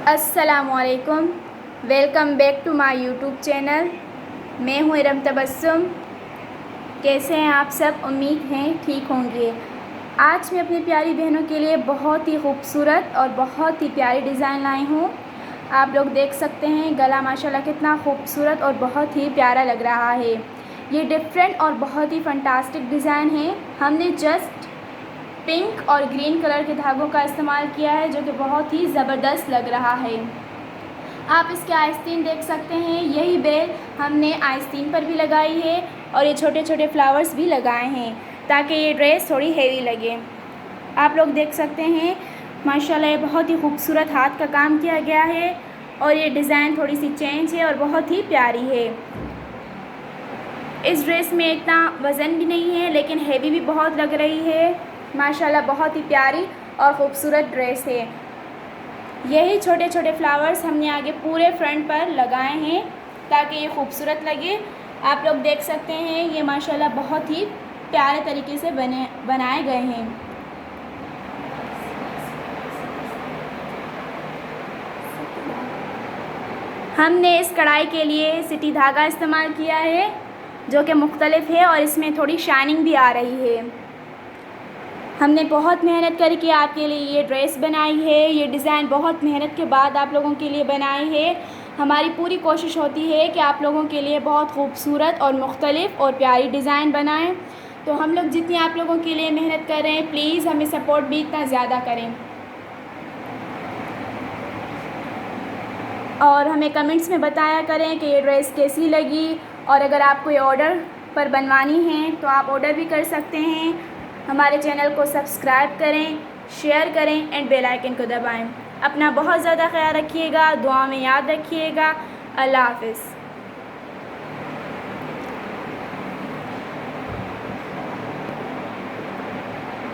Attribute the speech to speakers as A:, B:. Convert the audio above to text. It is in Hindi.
A: अस्सलामुअलैकुम, welcome back to my YouTube channel. मैं हूँ इरम तबस्सुम। कैसे हैं आप सब? उम्मीद हैं ठीक होंगे। आज मैं अपनी प्यारी बहनों के लिए बहुत ही खूबसूरत और बहुत ही प्यारी डिज़ाइन लाई हूँ। आप लोग देख सकते हैं गला माशाल्लाह कितना खूबसूरत और बहुत ही प्यारा लग रहा है। ये डिफरेंट और बहुत ही फंटास्टिक डिज़ाइन है। हमने जस्ट पिंक और ग्रीन कलर के धागों का इस्तेमाल किया है जो कि बहुत ही ज़बरदस्त लग रहा है। आप इसके आस्तीन देख सकते हैं, यही बेल हमने आस्तीन पर भी लगाई है और ये छोटे छोटे फ्लावर्स भी लगाए हैं ताकि ये ड्रेस थोड़ी हेवी लगे। आप लोग देख सकते हैं माशाल्लाह ये बहुत ही खूबसूरत हाथ का काम किया गया है और ये डिज़ाइन थोड़ी सी चेंज है और बहुत ही प्यारी है। इस ड्रेस में इतना वज़न भी नहीं है लेकिन हेवी भी बहुत लग रही है। माशाल्लाह बहुत ही प्यारी और ख़ूबसूरत ड्रेस है। यही छोटे छोटे फ्लावर्स हमने आगे पूरे फ्रंट पर लगाए हैं ताकि ये खूबसूरत लगे। आप लोग देख सकते हैं ये माशाल्लाह बहुत ही प्यारे तरीके से बनाए गए हैं। हमने इस कढ़ाई के लिए सिटी धागा इस्तेमाल किया है जो कि मुख्तलिफ है और इसमें थोड़ी शाइनिंग भी आ रही है। हमने बहुत मेहनत करके आपके लिए ये ड्रेस बनाई है। ये डिज़ाइन बहुत मेहनत के बाद आप लोगों के लिए बनाई है। हमारी पूरी कोशिश होती है कि आप लोगों के लिए बहुत खूबसूरत और मुख्तलिफ और प्यारी डिज़ाइन बनाएं। तो हम लोग जितनी आप लोगों के लिए मेहनत कर रहे हैं, प्लीज़ हमें सपोर्ट भी इतना ज़्यादा करें और हमें कमेंट्स में बताया करें कि ये ड्रेस कैसी लगी। और अगर आपको ये ऑर्डर पर बनवानी है तो आप ऑर्डर भी कर सकते हैं। हमारे चैनल को सब्सक्राइब करें, शेयर करें एंड बेल आइकन को दबाएं। अपना बहुत ज़्यादा ख्याल रखिएगा, दुआ में याद रखिएगा। अल्लाह हाफ़िज़।